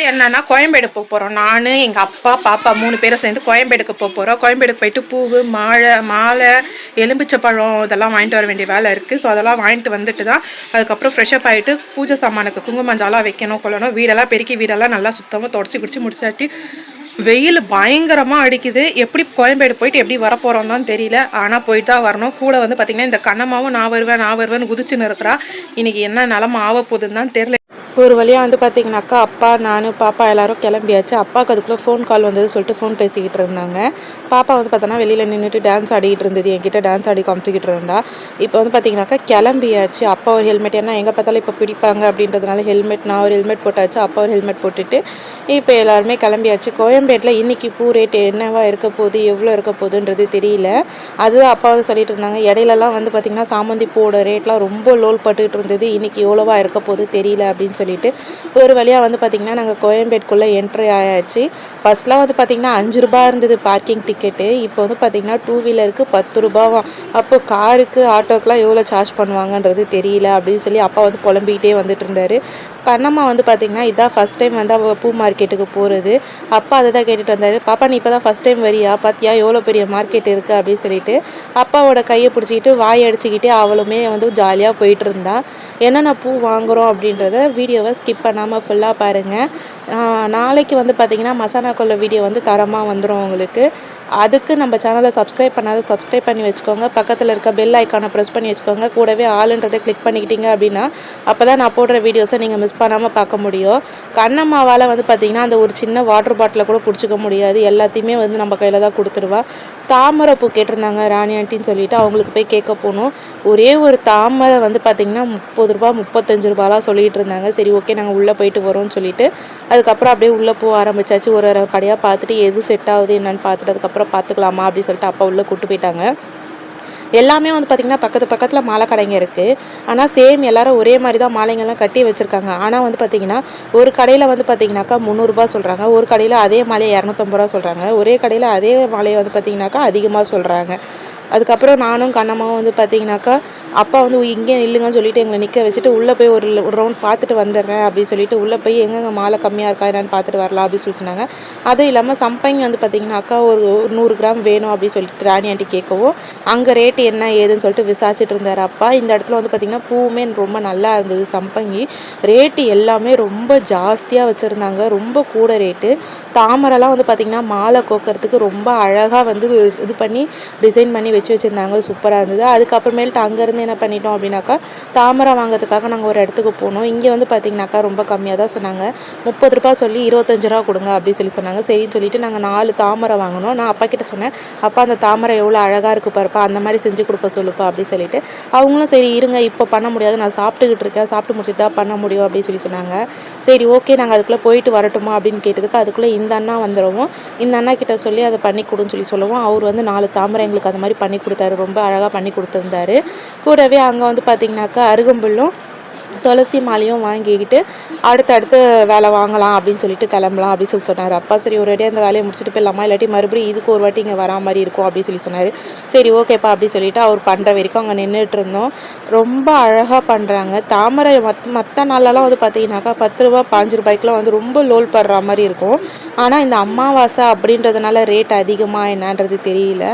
என்னன்னா கோயம்பேடு போகிறோம். நான் எங்கள் அப்பா பாப்பா 3 பேரும் சேர்ந்து கோயம்பேடுக்கு போகிறோம். கோயம்பேடுக்கு போயிட்டு பூவு மாலை எலும்பிச்சப்பழம் இதெல்லாம் வாங்கிட்டு வர வேண்டிய வேலை இருக்குது. ஸோ அதெல்லாம் வாங்கிட்டு வந்துட்டு தான் அதுக்கப்புறம் ஃப்ரெஷ்அப் ஆகிட்டு பூஜை சாமானுக்கு குங்குமஞ்சாலாம் வைக்கணும் கொள்ளணும். வீடெல்லாம் பெருக்கி வீடெல்லாம் நல்லா சுத்தமாக தொடச்சி பிடிச்சி முடிச்சாட்டி வெயில் பயங்கரமாக அடிக்குது. எப்படி கோயம்பேடு போயிட்டு எப்படி வரப்போகிறோம் தான் தெரியல. ஆனால் போயிட்டு தான் வரணும். கூட வந்து பார்த்திங்கன்னா இந்த கண்ணம்மாவும் நான் வருவேன்னு குதிச்சுன்னு இருக்கிறா. இன்றைக்கி என்ன நிலமை ஆக போகுதுன்னு தான் தெரியல. ஒரு வழியாக வந்து பார்த்திங்கனாக்கா அப்பா நான் பாப்பா எல்லோரும் கிளம்பியாச்சு. அப்பாவுக்கு அதுக்குள்ளே ஃபோன் கால் வந்தது சொல்லிட்டு ஃபோன் பேசிக்கிட்டு இருந்தாங்க. பாப்பா வந்து பார்த்தோன்னா வெளியில் நின்றுட்டு டான்ஸ் ஆடிக்கிட்டு இருந்தது. என்கிட்ட டான்ஸ் ஆடி காமிச்சிக்கிட்டு இருந்தா. இப்போ வந்து பார்த்திங்கனாக்கா கிளம்பியாச்சு. அப்பா ஒரு ஹெல்மெட், ஏன்னா எங்கே பார்த்தாலும் இப்போ பிடிப்பாங்க அப்படின்றதுனால ஹெல்மெட், நான் ஒரு ஹெல்மெட் போட்டாச்சு, அப்பா ஒரு ஹெல்மெட் போட்டுட்டு இப்போ எல்லாருமே கிளம்பியாச்சு. கோயம்பேட்டில் இன்றைக்கி பூ ரேட்டு என்னவா இருக்க போகுது, எவ்வளோ இருக்க போகுதுன்றது தெரியல. அதுதான் அப்பா வந்து சொல்லிட்டு இருந்தாங்க. இடையிலலாம் வந்து பார்த்திங்கன்னா சாமந்தி பூவோட ரேட்லாம் ரொம்ப லோல் பட்டுக்கிட்டு இருந்தது. இன்றைக்கி எவ்வளோவா இருக்க போகுது தெரியல அப்படின்னு சொல்லிட்டு ஒரு வழியாக வந்து பார்த்திங்கன்னா நாங்கள் கோயம்பேட்டுக்குள்ளே என்ட்ரி ஆயாச்சு. ஃபஸ்ட்லாம் வந்து பார்த்திங்கன்னா 5 ரூபா இருந்தது பார்க்கிங் டிக்கெட்டு. இப்போ வந்து பார்த்திங்கன்னா 2 வீலருக்கு 10 ரூபாவாம். அப்போ காருக்கு ஆட்டோக்கெலாம் எவ்வளோ சார்ஜ் பண்ணுவாங்கன்றது தெரியல அப்படின்னு சொல்லி அப்பா வந்து புலம்பிக்கிட்டே வந்துட்டு இருந்தார். கண்ணம்மா வந்து பார்த்திங்கன்னா இதான் ஃபஸ்ட் டைம் வந்து அவள் பூ மார்க்கெட்டுக்கு போகிறது. அப்பா அதை தான் கேட்டுட்டு வந்தார். பாப்பா நீ இப்போ தான் ஃபஸ்ட் டைம் வரியா, பார்த்தியா எவ்வளோ பெரிய மார்க்கெட் இருக்குது அப்படின்னு சொல்லிட்டு அப்பாவோட கையை பிடிச்சிக்கிட்டு வாய் அடிச்சுக்கிட்டு அவளுமே வந்து ஜாலியாக போயிட்டு இருந்தா. என்னென்ன பூ வாங்குகிறோம் அப்படின்றத வீடியோவை ஸ்கிப் பண்ணாமல் ஃபுல்லாக பாருங்கள். நாளைக்கு வந்து பார்த்திங்கன்னா மசாலா கொல்ல வீடியோ வந்து தரமாக வந்துடும் உங்களுக்கு. அதுக்கு நம்ம சேனலை சப்ஸ்கிரைப் சப்ஸ்கிரைப் பண்ணி வச்சுக்கோங்க. பக்கத்தில் இருக்க பெல் ஐக்கானை ப்ரெஸ் பண்ணி வச்சுக்கோங்க. கூடவே ஆளுன்றதை கிளிக் பண்ணிக்கிட்டீங்க அப்படின்னா அப்போ தான் நான் போடுற வீடியோஸை நீங்கள் மிஸ் பண்ணாமல் பார்க்க முடியும். கண்ணம்மாவால் வந்து பார்த்திங்கன்னா அந்த ஒரு சின்ன வாட்டர் பாட்டிலை கூட பிடிச்சிக்க முடியாது. எல்லாத்தையுமே வந்து நம்ம கையில் தான் கொடுத்துருவா. தாமரை பூ கேட்டிருந்தாங்க ராணி ஆண்டின்னு சொல்லிட்டு அவங்களுக்கு போய் கேட்க போகணும். ஒரே ஒரு தாமரை வந்து பார்த்திங்கன்னா 30 ரூபா 35 ரூபாலாம் சொல்லிகிட்டு இருந்தாங்க. சரி ஓகே நாங்கள் உள்ளே போயிட்டு வரோம்னு சொல்லிட்டு அதுக்கப்புறம் அப்படியே உள்ளே போக ஆரம்பிச்சாச்சு. ஒரு கடையாக பார்த்துட்டு எது செட் ஆகுது என்னன்னு பார்த்துட்டு அதுக்கப்புறம் பார்த்துக்கலாமா அப்படின்னு சொல்லிட்டு அப்பா உள்ளே கூட்டு போயிட்டாங்க. எல்லாமே வந்து பார்த்திங்கன்னா பக்கத்தில் மாலை கடைங்க இருக்குது. ஆனால் சேம் எல்லோரும் ஒரே மாதிரி தான் மாலைங்கள்லாம் கட்டி வச்சுருக்காங்க. ஆனால் வந்து பார்த்திங்கன்னா ஒரு கடையில் வந்து பார்த்திங்கனாக்கா 300 ரூபா சொல்கிறாங்க, ஒரு கடையில் அதே மாலையை 250 ரூபா சொல்கிறாங்க, ஒரே கடையில் அதே மாலையை வந்து பார்த்திங்கனாக்கா அதிகமாக சொல்கிறாங்க. அதுக்கப்புறம் நானும் கண்ணம்மாவும் வந்து பார்த்திங்கனாக்கா அப்பா வந்து இங்கே நில்லுங்கன்னு சொல்லிட்டு எங்களை நிற்க வச்சுட்டு உள்ளே போய் ஒரு ரவுண்ட் பார்த்துட்டு வந்துடுறேன் அப்படின்னு சொல்லிட்டு உள்ளே போய் எங்கெங்கே மாலை கம்மியாக இருக்கா என்னன்னு பார்த்துட்டு வரலாம் அப்படின்னு சொல்லி சொன்னாங்க. அதுவும் இல்லாமல் சம்பங்கி வந்து பார்த்திங்கனாக்கா ஒரு 100 கிராம் வேணும் அப்படின்னு சொல்லிட்டு ராணி ஆண்டி கேட்கவும் அங்கே ரேட்டு என்ன ஏதுன்னு சொல்லிட்டு விசாரிச்சுட்டு இருந்தார் அப்பா. இந்த இடத்துல வந்து பார்த்திங்கன்னா பூவுமே ரொம்ப நல்லா இருந்தது. சம்பங்கி ரேட்டு எல்லாமே ரொம்ப ஜாஸ்தியாக வச்சுருந்தாங்க, ரொம்ப கூட ரேட்டு. தாமரைலாம் வந்து பார்த்திங்கன்னா மாலை கோக்கிறதுக்கு ரொம்ப அழகாக வந்து இது பண்ணி டிசைன் பண்ணி வச்சுருந்தாங்க, சூப்பராக இருந்தது. அதுக்கப்புறமேல்ட்டு அங்கேருந்து என்ன பண்ணிட்டோம் அப்படின்னாக்கா தாமரை வாங்கிறதுக்காக நாங்கள் ஒரு இடத்துக்கு போனோம். இங்கே வந்து பார்த்திங்கனாக்கா ரொம்ப கம்மியாக தான் சொன்னாங்க. 30 ரூபா சொல்லி 25 ரூபா கொடுங்க அப்படின்னு சொல்லி சொன்னாங்க. சரின்னு சொல்லிட்டு நாங்கள் 4 தாமரை வாங்கினோம். நான் அப்பா கிட்ட சொன்னேன், அப்பா அந்த தாமரை எவ்வளோ அழகாக இருக்குது பாருப்பா, அந்த மாதிரி செஞ்சு கொடுக்க சொல்லுப்பா அப்படின்னு சொல்லிட்டு அவங்களும் சரி இருங்க இப்போ பண்ண முடியாது, நான் சாப்பிட்டுக்கிட்டு இருக்கேன், சாப்பிட்டு முடிச்சுட்டு தான் பண்ண முடியும் அப்படின்னு சொல்லி சொன்னாங்க. சரி ஓகே நாங்கள் அதுக்குள்ளே போயிட்டு வரட்டுமா அப்படின்னு கேட்டதுக்கு அதுக்குள்ளே இந்த அண்ணா வந்துடுவோம், இந்த அண்ணா கிட்ட சொல்லி அதை பண்ணி கொடுன்னு சொல்லவும் அவர் வந்து 4 தாமரை எங்களுக்கு அந்த மாதிரி பண்ணி கொடுத்தாரு. ரொம்ப அழகாக பண்ணி கொடுத்துருந்தாரு. கூடவே அங்கே வந்து பார்த்திங்கனாக்கா அருகம்புல்லும் துளசி மாலையும் வாங்கிக்கிட்டு அடுத்தடுத்து வேலை வாங்கலாம் அப்படின்னு சொல்லிட்டு கிளம்பலாம் அப்படின்னு சொல்லி சொன்னார் அப்பா. சரி ஒரு வாட்டி அந்த வேலையை முடிச்சுட்டு போயிடலாமா, இல்லாட்டி மறுபடியும் இதுக்கு ஒரு வாட்டி இங்கே வரா மாதிரி இருக்கும் அப்படின்னு சொல்லி சொன்னார். சரி ஓகேப்பா அப்படின்னு சொல்லிட்டு அவர் பண்ணுற வரைக்கும் அங்கே நின்றுட்டு இருந்தோம். ரொம்ப அழகாக பண்ணுறாங்க. தாமரை மற்ற நாளெல்லாம் வந்து பார்த்திங்கனாக்கா 10 ரூபா 5 ரூபாய்க்குலாம் வந்து ரொம்ப லோல் படுற மாதிரி இருக்கும். ஆனால் இந்த அமாவாசை அப்படின்றதுனால ரேட் அதிகமாக என்னன்றது தெரியல.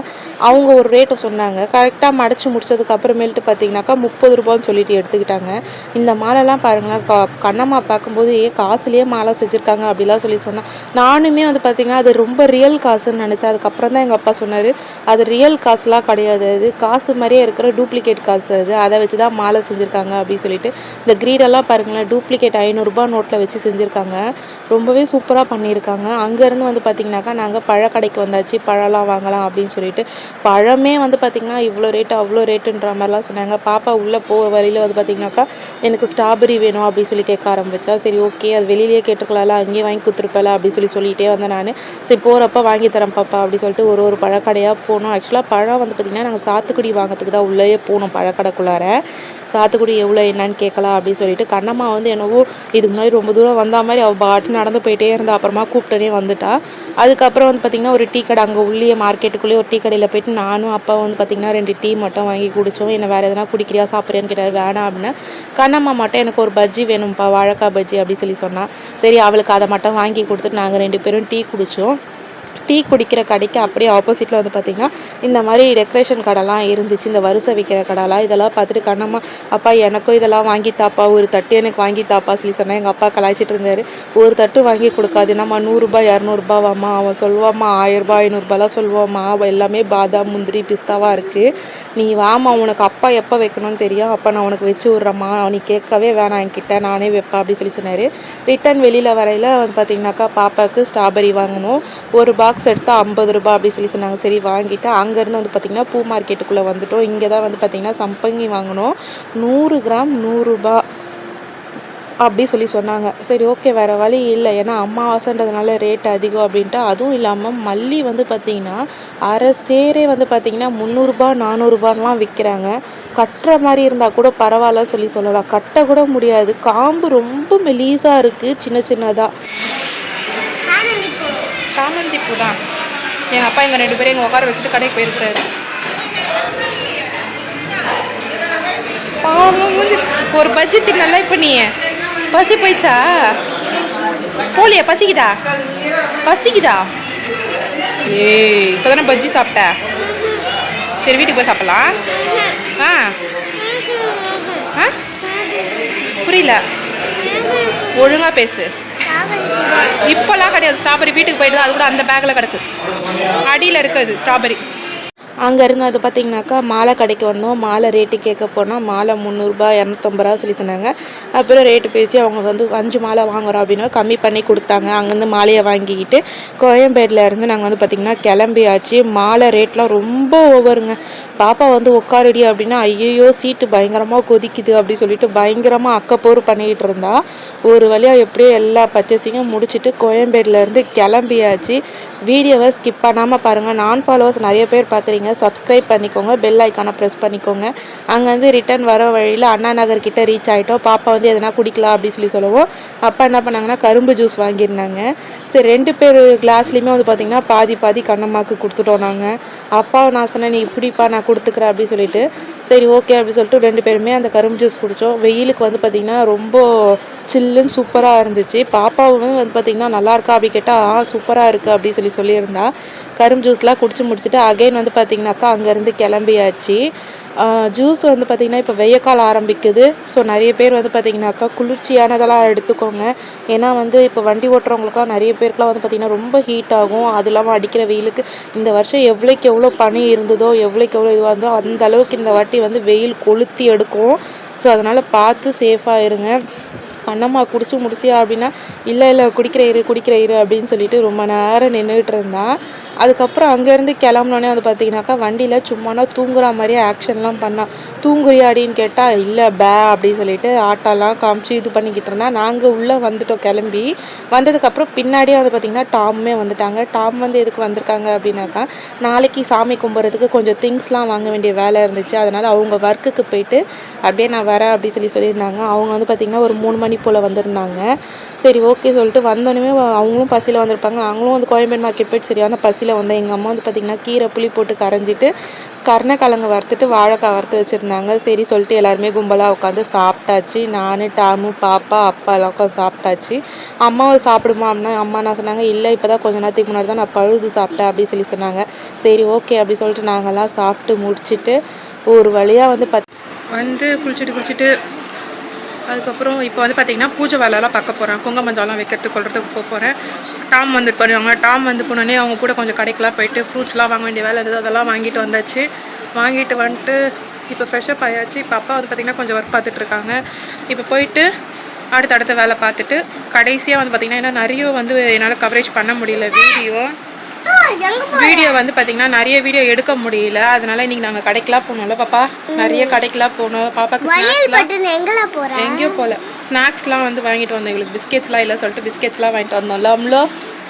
அவங்க ஒரு ரேட்டை சொன்னாங்க, கரெக்டாக மடித்து முடிச்சதுக்கு அப்புறமேல்ட்டு பார்த்திங்கனாக்கா 30 ரூபான்னு சொல்லிட்டு எடுத்துக்கிட்டாங்க. இந்த மாலைலாம் பாருங்களேன், கண்ணம்மா பார்க்கும்போது காசுலேயே மாலை செஞ்சுருக்காங்க அப்படிலாம் சொல்லி சொன்னான். நானுமே வந்து பார்த்திங்கன்னா அது ரொம்ப ரியல் காசுன்னு நினச்சேன். அதுக்கப்புறம் தான் எங்கள் அப்பா சொன்னார், அது ரியல் காசுலாம் கிடையாது, அது காசு மாதிரியே இருக்கிற டூப்ளிகேட் காசு, அது அதை வச்சு தான் மாலை செஞ்சுருக்காங்க அப்படின்னு சொல்லிட்டு. இந்த கிரீடெல்லாம் பாருங்களேன், டூப்ளிகேட் 500 ரூபா நோட்டில் வச்சு செஞ்சுருக்காங்க. ரொம்பவே சூப்பராக பண்ணியிருக்காங்க. அங்கேருந்து வந்து பார்த்திங்கனாக்கா நாங்கள் பழக்கடைக்கு வந்தாச்சு, பழம்லாம் வாங்கலாம் அப்படின்னு சொல்லிட்டு. பழமே வந்து பார்த்திங்கன்னா இவ்வளோ ரேட்டு அவ்வளோ ரேட்டுன்ற மாதிரிலாம் சொன்னாங்க. பாப்பா உள்ளே போகிற வழியில் வந்து பார்த்திங்கனாக்கா எனக்கு ஸ்ட்ராபெரி வேணும் அப்படின்னு சொல்லி கேட்க ஆரம்பித்தா. சரி ஓகே அது வெளியிலேயே கேட்டுருக்கலாம்ல, அங்கேயே வாங்கி கொடுத்துருப்பல அப்படின்னு சொல்லிட்டே வந்தேன் நான். சரி போகிறப்ப வாங்கி தரேன் பாப்பா அப்படின்னு சொல்லிட்டு ஒரு பழக்கடையாக போனோம். ஆக்சுவலாக பழம் வந்து பார்த்திங்கன்னா நாங்கள் சாத்துக்குடி வாங்கிறதுக்கு தான் உள்ளேயே போனோம் பழக்கடைக்குள்ளார. சாத்துக்குடி எவ்வளோ என்னன்னு கேட்கலாம் அப்படின்னு சொல்லிட்டு கண்ணம்மா வந்து என்னவோ இதுக்கு முன்னாடி ரொம்ப தூரம் வந்த மாதிரி அவள் பாட்டு நடந்து போயிட்டே இருந்தா. அப்புறமா கூப்பிட்டனே வந்துட்டா. அதுக்கப்புறம் வந்து பார்த்திங்கன்னா ஒரு டீ கடை அங்கே உள்ளே மார்க்கெட்டுக்குள்ளேயே ஒரு டீ கடையில் போயிட்டு நானும் அப்பா வந்து பார்த்திங்கன்னா 2 டீ மட்டும் வாங்கி குடித்தோம். என்ன வேறு எதனா குடிக்கிறியா சாப்பிட்றியான்னு கேட்டார். வேணாம் அப்படின்னா கண்ணம்மா கண்ணம்மா மட்டும் எனக்கு ஒரு பஜ்ஜி வேணும்ப்பா, வாழைக்காய் பஜ்ஜி அப்படி சொல்லி சொன்னான். சரி அவளுக்கு அதை மட்டும் வாங்கி கொடுத்துட்டு நாங்கள் 2 பேரும் டீ குடித்தோம். டீ குடிக்கிற கடைக்கு அப்படியே ஆப்போசிட்டில் வந்து பார்த்திங்கன்னா இந்த மாதிரி டெக்கரேஷன் கடைலாம் இருந்துச்சு, இந்த வரிசை விற்கிற கடைலாம். இதெல்லாம் பார்த்துட்டு கண்ணம்மா, அப்பா எனக்கும் இதெல்லாம் வாங்கி தாப்பா, ஒரு தட்டு எனக்கு வாங்கி தாப்பா சொல்லி சொன்னேன். எங்கள் அப்பா கலாய்ச்சிட்டு இருந்தார். ஒரு தட்டு வாங்கி கொடுக்காது, நம்ம 100 200 அவன் சொல்லுவாம்மா 1000 500 சொல்லுவாம்மா, எல்லாமே பாதாம் முந்திரி பிஸ்தாவாக இருக்குது, நீ வாமா உனக்கு அப்பா எப்போ வைக்கணும்னு தெரியும், அப்போ நான் உனக்கு வச்சு விட்றேம்மா, நீ கேட்கவே வேணாம் என்கிட்ட, நானே வைப்பேன் அப்படி சொல்லி சொன்னார். ரிட்டன் வெளியில் வரையில் வந்து பார்த்திங்கனாக்கா பாப்பாவுக்கு ஸ்ட்ராபெரி வாங்கணும். ஒரு பாக்ஸ் எடுத்தால் 50 ரூபா அப்படி சொல்லி சொன்னாங்க. சரி வாங்கிட்டு அங்கேருந்து வந்து பார்த்திங்கன்னா பூ மார்க்கெட்டுக்குள்ளே வந்துட்டோம். இங்கே தான் வந்து பார்த்திங்கன்னா சம்பங்கி வாங்கினோம். 100 கிராம் 100 ரூபா அப்படி சொல்லி சொன்னாங்க. சரி ஓகே, வேறு வழி இல்லை, ஏன்னா அமாவாசைன்றதுனால ரேட் அதிகம் அப்படின்ட்டு. அதுவும் இல்லாமல் மல்லி வந்து பார்த்திங்கன்னா அரை சேரே வந்து பார்த்திங்கன்னா 300 400 விற்கிறாங்க. கட்டுற மாதிரி இருந்தால் கூட பரவாயில்ல சொல்லி சொல்லலாம், கட்ட கூட முடியாது, காம்பு ரொம்ப மெலீஸாக இருக்குது, சின்ன சின்னதாக. சாமந்தி பூ தான். எங்கள் அப்பா எங்கள் 2 பேரும் எங்கள் உட்கார வச்சுட்டு கடைக்கு போயிருக்கிறாரு. ஒரு பஜ்ஜி தின்னல. இப்போ நீ பசி போயிடுச்சா? போலியா? பசிக்குதா? ஏய் இப்போ தானே பஜ்ஜி சாப்பிட்ட. சரி வீட்டுக்கு போய் சாப்பிடலாம். ஆ ஆ புரியல, ஒழுங்காக பேசு. இப்போல்லாம் கிடையாது ஸ்ட்ராபெரி, வீட்டுக்கு போயிட்டு அது கூட அந்த பேக்கில் கிடக்கு, அடியில் இருக்குது ஸ்ட்ராபெரி. அங்கேருந்து அது பார்த்திங்கனாக்கா மாலை கடைக்கு வந்தோம். மாலை ரேட்டு கேட்க போனால் மாலை 300 250 சொல்லி சொன்னாங்க. அப்புறம் ரேட்டு பேசி அவங்க வந்து 5 மாலை வாங்குகிறோம் அப்படின்னா கம்மி பண்ணி கொடுத்தாங்க. அங்கேருந்து மாலையை வாங்கிக்கிட்டு கோயம்பேடில் இருந்து நாங்கள் வந்து பார்த்திங்கன்னா கிளம்பியாச்சு. மாலை ரேட்லாம் ரொம்ப ஓவருங்க. பாப்பா வந்து உட்காருடி அப்படின்னா ஐயோ சீட்டு பயங்கரமாக கொதிக்குது அப்படி சொல்லிட்டு பயங்கரமாக அக்கப்போர் பண்ணிக்கிட்டு இருந்தா. ஒரு வழியாக எப்படியோ எல்லா பர்ச்சேசிங்கும் முடிச்சுட்டு கோயம்பேடிலேருந்து கிளம்பியாச்சு. வீடியோவை ஸ்கிப் பண்ணாமல் பாருங்கள். ஃபாலோவர்ஸ் நிறைய பேர் பார்க்குறீங்க, சப்ஸ்கிரைப் பண்ணிக்கோங்க, பெல் ஐக்கானை ப்ரெஸ் பண்ணிக்கோங்க. அங்கேருந்து ரிட்டன் வர வழியில் அண்ணா நகர் கிட்டே ரீச் ஆகிட்டோம். பாப்பா வந்து எதனா குடிக்கலாம் அப்படி சொல்லவும் அப்பா என்ன பண்ணாங்கன்னா கரும்பு ஜூஸ் வாங்கியிருந்தாங்க. சரி 2 பேர் கிளாஸ்லேயுமே வந்து பார்த்திங்கன்னா பாதி கண்ணம்மாவுக்கு கொடுத்துட்டோம் நாங்கள். அப்பாவை நான் சொன்னேன் நீ இப்படிப்பா நான் கொடுத்துக்கிறேன் அப்படி சொல்லிட்டு, சரி ஓகே அப்படி சொல்லிட்டு 2 பேருமே அந்த கரும்பு ஜூஸ் குடித்தோம். வெயிலுக்கு வந்து பார்த்திங்கன்னா ரொம்ப சில்லுன்னு சூப்பராக இருந்துச்சு. பாப்பாவும் வந்து பார்த்திங்கன்னா நல்லா இருக்கா அப்படி கேட்டால் சூப்பராக இருக்குது அப்படி சொல்லியிருந்தா. கரும்பு ஜூஸ்லாம் குடிச்சு முடிச்சுட்டு அகைன் வந்து பார்த்திங்கனாக்கா அங்கேருந்து கிளம்பியாச்சு. ஜூஸ் வந்து பார்த்திங்கன்னா இப்போ வெய்ய காலம் ஆரம்பிக்குது. ஸோ நிறைய பேர் வந்து பார்த்திங்கனாக்கா குளிர்ச்சியானதெல்லாம் எடுத்துக்கோங்க. ஏன்னா வந்து இப்போ வண்டி ஓட்டுறவங்களுக்குலாம் நிறைய பேருக்குலாம் வந்து பார்த்திங்கன்னா ரொம்ப ஹீட் ஆகும். அது இல்லாமல் அடிக்கிற வெயிலுக்கு இந்த வருஷம் எவ்வளோக்கு எவ்வளோ பனி இருந்ததோ, எவ்வளோக்கு எவ்வளோ இதுவாக இருந்தோ அந்த அளவுக்கு இந்த வாட்டி வந்து வெயில் கொளுத்தி எடுக்கும். ஸோ அதனால் பார்த்து சேஃபாக இருங்க. கண்ணம்மா குடிச்சு முடிச்சியா அப்படின்னா இல்லை குடிக்கிற இரு அப்படின்னு சொல்லிட்டு ரொம்ப நேரம் நின்றுட்டு இருந்தான். அதுக்கப்புறம் அங்கேருந்து கிளம்புனோடனே வந்து பார்த்திங்கனாக்கா வண்டியில் சும்மானா தூங்குற மாதிரியே ஆக்ஷன்லாம் பண்ணான். தூங்குறியா அப்படின்னு கேட்டால் இல்லை அப்படின்னு சொல்லிட்டு ஆட்டாலாம் காமிச்சு இது பண்ணிக்கிட்டு இருந்தான். நாங்கள் உள்ளே வந்துட்டோம். கிளம்பி வந்ததுக்கப்புறம் பின்னாடியே வந்து பார்த்திங்கன்னா டாமுமே வந்துட்டாங்க. டாம் வந்து எதுக்கு வந்திருக்காங்க அப்படின்னாக்கா நாளைக்கு சாமி கும்பிட்றதுக்கு கொஞ்சம் திங்ஸ்லாம் வாங்க வேண்டிய வேலை இருந்துச்சு. அதனால் அவங்க ஒர்க்குக்கு போயிட்டு அப்படியே நான் வரேன் அப்படி சொல்லியிருந்தாங்க. அவங்க வந்து பார்த்திங்கன்னா ஒரு 3 மணி போல் வந்திருந்தாங்க. சரி ஓகே சொல்லிட்டு வந்தோடனே அவங்களும் பசியில் வந்திருப்பாங்க. நாங்களும் வந்து கோயம்பேடு மார்க்கெட் போய்ட்டு சரியான பசியில் வந்தோம். எங்கள் அம்மா வந்து பார்த்திங்கன்னா கீரை புளி போட்டு கரைஞ்சிட்டு கருணக்கிழங்கு வறுத்துட்டு வாழைக்காய் வறுத்து வச்சுருந்தாங்க. சரி சொல்லிட்டு எல்லாருமே கும்பலாக உட்காந்து சாப்பிட்டாச்சு. நான் டாமு பாப்பா அப்பா எல்லாம் உட்காந்து சாப்பிட்டாச்சு. அம்மாவை சாப்பிடுமா அப்படின்னா அம்மா நான் சொன்னாங்க இல்லை இப்போ தான் கொஞ்சம் நேரத்துக்கு முன்னாடி தான் நான் பழுது சாப்பிட்டேன் அப்படின்னு சொல்லி சொன்னாங்க. சரி ஓகே அப்படி சொல்லிட்டு நாங்கள்லாம் சாப்பிட்டு முடிச்சுட்டு ஒரு வழியாக வந்து குளிச்சுட்டு அதுக்கப்புறம் இப்போ வந்து பார்த்திங்கன்னா பூஜை வேலைலாம் பார்க்க போகிறேன். குங்குமஞ்சாலாம் வைக்கிறதுக்கு கொள்றதுக்கு போகிறேன். டாம் வந்துட்டு பண்ணுவாங்க. டாம் வந்து போனோடனே அவங்க கூட கொஞ்சம் கடைக்கெலாம் போயிட்டு ஃப்ரூட்ஸ்லாம் வாங்க வேண்டிய வேலை இருந்தது, அதெல்லாம் வாங்கிட்டு வந்தாச்சு. வாங்கிட்டு வந்துட்டு இப்போ ஃப்ரெஷ்ஷப் ஆயாச்சு. இப்போ அப்பா வந்து பார்த்திங்கன்னா கொஞ்சம் ஒர்க் பார்த்துட்ருக்காங்க. இப்போ போயிட்டு அடுத்த வேலை பார்த்துட்டு கடைசியாக வந்து பார்த்திங்கன்னா ஏன்னா நிறைய வந்து என்னால் கவரேஜ் பண்ண முடியல வீடியோ வந்து பார்த்திங்கன்னா நிறைய வீடியோ எடுக்க முடியல. அதனால இன்றைக்கி நாங்கள் கடைக்கெலாம் போனோம்ல பாப்பா, நிறைய கடைக்கெலாம் போனோம். பாப்பாவுக்கு எங்கேயோ போகல, ஸ்நாக்ஸ்லாம் வந்து வாங்கிட்டு வந்தோம். இவளுக்கு பிஸ்கெட்ஸ்லாம் இல்லை சொல்லிட்டு பிஸ்கெட்ஸ்லாம் வாங்கிட்டு வந்தோம். லம்லோ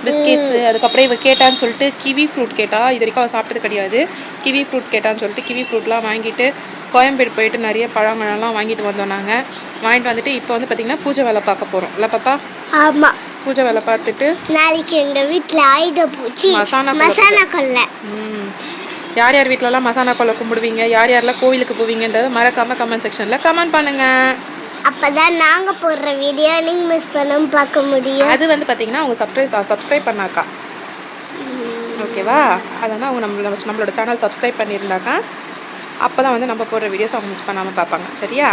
பிஸ்கெட்ஸு. அதுக்கப்புறம் இவள் கேட்டான்னு சொல்லிட்டு கிவி ஃப்ரூட் கேட்டால், இது வரைக்கும் அவள் சாப்பிட்டது கிடையாது. கிவி ஃப்ரூட் கேட்டான்னு சொல்லிட்டு கிவி ஃப்ரூட்லாம் வாங்கிட்டு கோயம்பேடு போயிட்டு நிறைய பழங்கள்லாம் வாங்கிட்டு வந்தோம். நாங்கள் வாங்கிட்டு வந்துட்டு இப்போ வந்து பார்த்திங்கன்னா பூஜை வேலை பார்க்க போகிறோம் இல்லை பாப்பா? ஆமாம், பூஜை வேலை பார்த்துட்டு நாளைக்கு எங்கள் வீட்டில் ஆயுத பூச்சி மசாலா கொல்லை. யார் யார் வீட்டிலலாம் மசாலா கொல்லை கும்பிடுவீங்க, யார் யாரெல்லாம் கோவிலுக்கு போவீங்கன்றதை மறக்காமல் கமெண்ட் செக்ஷனில் கமெண்ட் பண்ணுங்கள். அப்பதான் நாங்க போடுற வீடியோ நீங்க மிஸ் பண்ணாம பார்க்க முடியும். அது வந்து பாத்தீங்கன்னா அவங்க சப்ஸ்கிரைப் பண்ணாக்கா, ஓகேவா? அதனால் அவங்க நம்மளோட சேனல் சப்ஸ்கிரைப் பண்ணியிருந்தாக்கா அப்போ தான் வந்து நம்ம போடுற வீடியோஸ் அவங்க மிஸ் பண்ணாமல் பார்ப்பாங்க. சரியா?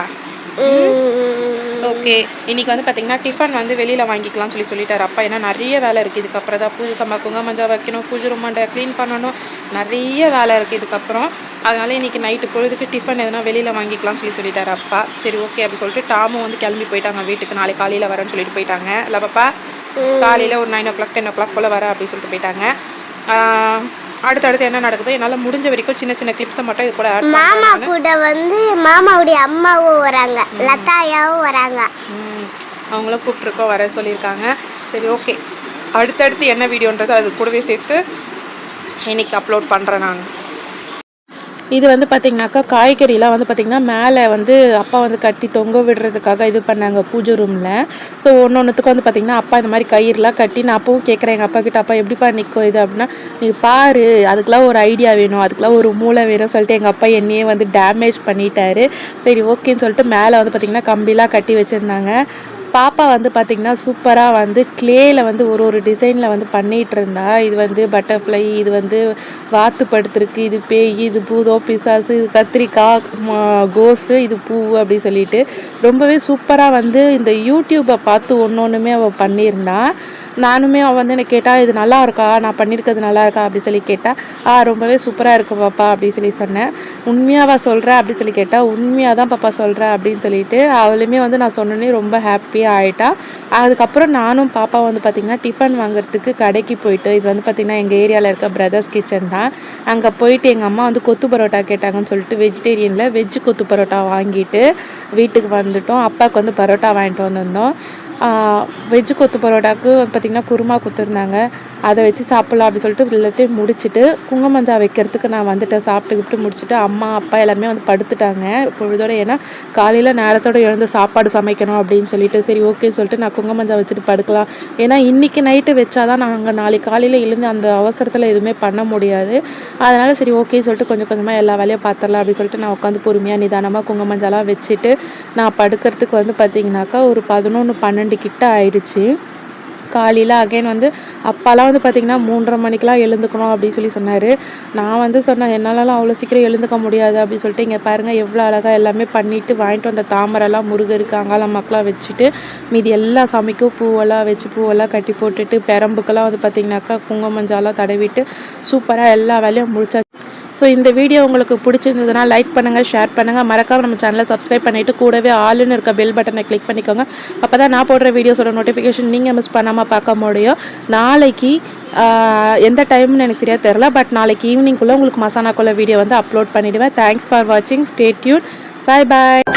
ஓகே. இன்றைக்கி வந்து பார்த்திங்கன்னா டிஃபன் வந்து வெளியில் வாங்கிக்கலாம்னு சொல்லிட்டார் அப்பா. ஏன்னா நிறைய வேலை இருக்குது இதுக்கப்புறம் தான் பூஜை சம்பாக்குங்க, மஞ்சள் வைக்கணும், பூஜை ரூமாண்ட க்ளீன் பண்ணணும், நிறைய வேலை இருக்குது இதுக்கப்புறம். அதனால் இன்றைக்கி நைட்டு பொழுதுக்கு டிஃபன் எதனா வெளியில் வாங்கிக்கலாம்னு சொல்லிட்டார் அப்பா. சரி ஓகே அப்படி சொல்லிட்டு டாமும் வந்து கிளம்பி போயிட்டாங்க வீட்டுக்கு. நாளைக்கு காலையில் வரேன்னு சொல்லிட்டு போயிட்டாங்க. இல்லை பாப்பா, காலையில் ஒரு 9 o'clock 10 o'clock போல் வர அப்படின்னு சொல்லிட்டு போயிட்டாங்க. அடுத்தடுத்து என்ன நடக்குதோ என்னால் முடிஞ்ச வரைக்கும் சின்ன சின்ன கிளிப்ஸை மட்டும் இது கூட ஆட் மாமா கூட வந்து மாமாவுடைய அம்மாவும் வராங்க, லதாயாவும் வராங்க. அவங்களும் கூப்பிட்ருக்கோம் வரேன்னு சொல்லியிருக்காங்க. சரி ஓகே, அடுத்தடுத்து என்ன வீடியோன்றதை அது கூடவே சேர்த்து இன்னைக்கு அப்லோட் பண்ணுறேன் நான். இது வந்து பார்த்திங்கனாக்கா காய்கறிலாம் வந்து பார்த்திங்கன்னா மேலே வந்து அப்பா வந்து கட்டி தொங்க விடுறதுக்காக இது பண்ணாங்க பூஜை ரூமில். ஸோ ஒன்றுத்துக்கு வந்து பார்த்திங்கன்னா அப்பா இந்த மாதிரி கயிறுலாம் கட்டி, நான் அப்பவும் கேட்குறேன் எங்கள் அப்பா கிட்ட, அப்பா எப்படிப்பா நிற்கும் இது அப்படின்னா, நீ பாரு அதுக்கெலாம் ஒரு ஐடியா வேணும், அதுக்கெலாம் ஒரு மூளை வேணும் சொல்லிட்டு எங்கள் அப்பா என்னையே வந்து டேமேஜ் பண்ணிட்டாரு. சரி ஓகேன்னு சொல்லிட்டு மேலே வந்து பார்த்திங்கன்னா கம்பிலாம் கட்டி வச்சுருந்தாங்க. பாப்பா வந்து பார்த்திங்கன்னா சூப்பராக வந்து க்ளேயில் வந்து ஒரு டிசைனில் வந்து பண்ணிகிட்டு இருந்தா. இது வந்து பட்டர்ஃப்ளை, இது வந்து வாத்து படுத்துருக்கு, இது பேய், இது பூதோ பிசாசு, இது கத்திரிக்காய், கோஸு, இது பூ அப்படி சொல்லிட்டு ரொம்பவே சூப்பராக வந்து இந்த யூடியூப்பை பார்த்து ஒன்றுமே அவள் பண்ணியிருந்தா. நானுமே அவள் வந்து என்னை கேட்டால் இது நல்லா இருக்கா, நான் பண்ணியிருக்கிறது நல்லா இருக்கா அப்படி சொல்லி கேட்டால், ரொம்பவே சூப்பராக இருக்கு பாப்பா அப்படி சொல்லி சொன்னேன். உண்மையாவா சொல்கிற அப்படி சொல்லி கேட்டால், உண்மையாக தான் பாப்பா சொல்கிறேன் அப்படின்னு சொல்லிட்டு அவளுமே வந்து நான் சொன்னோன்னே ரொம்ப ஹாப்பியாக ஆகிட்டா. அதுக்கப்புறம் நானும் பாப்பா வந்து பார்த்திங்கன்னா டிஃபன் வாங்குறதுக்கு கடைக்கு போயிட்டு, இது வந்து பார்த்திங்கன்னா எங்கள் ஏரியாவில் இருக்க பிரதர்ஸ் கிச்சன் தான். அங்கே போயிட்டு எங்கள் அம்மா வந்து கொத்து பரோட்டா கேட்டாங்கன்னு சொல்லிட்டு வெஜிடேரியனில் வெஜ்ஜு கொத்து பரோட்டா வாங்கிட்டு வீட்டுக்கு வந்துட்டோம். அப்பாவுக்கு வந்து பரோட்டா வாங்கிட்டு வந்திருந்தோம். வெஜ்ஜு கொத்து பரோட்டாவுக்கு வந்து பார்த்திங்கன்னா குருமா கொடுத்துருந்தாங்க. அதை வச்சு சாப்பிட்லாம் அப்படி சொல்லிட்டு எல்லாத்தையும் முடிச்சுட்டு குங்குமஞ்சா வைக்கிறதுக்கு நான் வந்துட்டேன். சாப்பிட்டு முடிச்சுட்டு அம்மா அப்பா எல்லாருமே வந்து படுத்துட்டாங்க பொழுதோட. ஏன்னா காலையில் நேரத்தோடு எழுந்து சாப்பாடு சமைக்கணும் அப்படின்னு சொல்லிட்டு சரி ஓகேன்னு சொல்லிட்டு நான் குங்குமஞ்சா வச்சுட்டு படுக்கலாம். ஏன்னா இன்றைக்கி நைட்டு வச்சாதான் நாங்கள் நாளைக்கு காலையில் எழுந்து அந்த அவசரத்தில் எதுவுமே பண்ண முடியாது. அதனால் சரி ஓகேன்னு சொல்லிட்டு கொஞ்சம் கொஞ்சமாக எல்லா வேலையும் பார்த்துடலாம் அப்படின்னு சொல்லிட்டு நான் உட்காந்து பொறுமையாக நிதானமாக குங்குமஞ்சாலாம் வச்சுட்டு நான் படுக்கிறதுக்கு வந்து பார்த்திங்கனாக்கா ஒரு 11-12 கிட்ட ஆயிடுச்சு. காலையில் அகைன் வந்து அப்பாலாம் வந்து பார்த்திங்கன்னா 3:30 மணிக்கெலாம் எழுந்துக்கணும் அப்படின்னு சொல்லி சொன்னார். நான் வந்து சொன்னேன் என்னாலலாம் அவ்வளோ சீக்கிரம் எழுந்துக்க முடியாது அப்படின்னு சொல்லிட்டு, இங்கே பாருங்கள் எவ்வளோ அழகாக எல்லாமே பண்ணிவிட்டு வாங்கிட்டு வந்த தாமரைலாம் முருகருக்கு அங்காளம்மாக்கெலாம் வச்சுட்டு மீதி எல்லா சாமிக்கும் பூவெல்லாம் வச்சு பூவெல்லாம் கட்டி போட்டுட்டு பெரம்புக்கெல்லாம் வந்து பார்த்திங்கனாக்கா குங்குமஞ்சாலாம் தடவிட்டு சூப்பராக எல்லா வேலையும் முடிச்சாச்சு. ஸோ இந்த வீடியோ உங்களுக்கு பிடிச்சிருந்ததுன்னா லைக் பண்ணுங்கள், ஷேர் பண்ணுங்கள், மறக்காமல் நம்ம சேனலை சப்ஸ்கிரைப் பண்ணிவிட்டு கூடவே ஆளுன்னு இருக்க பெல் பட்டனை கிளிக் பண்ணிக்கோங்க. அப்போ தான் நான் போடுற வீடியோஸோட நோட்டிஃபிகேஷன் நீங்கள் மிஸ் பண்ணாமல் பார்க்க முடியும். நாளைக்கு எந்த டைம்னு எனக்கு சரியாக தெரில, பட் நாளைக்கு ஈவினிங்குள்ளே உங்களுக்கு மசானாக்குள்ளே வீடியோ வந்து அப்லோட் பண்ணிவிடுவேன். தேங்க்ஸ் ஃபார் வாட்சிங், ஸ்டே டியூன், பை பாய்.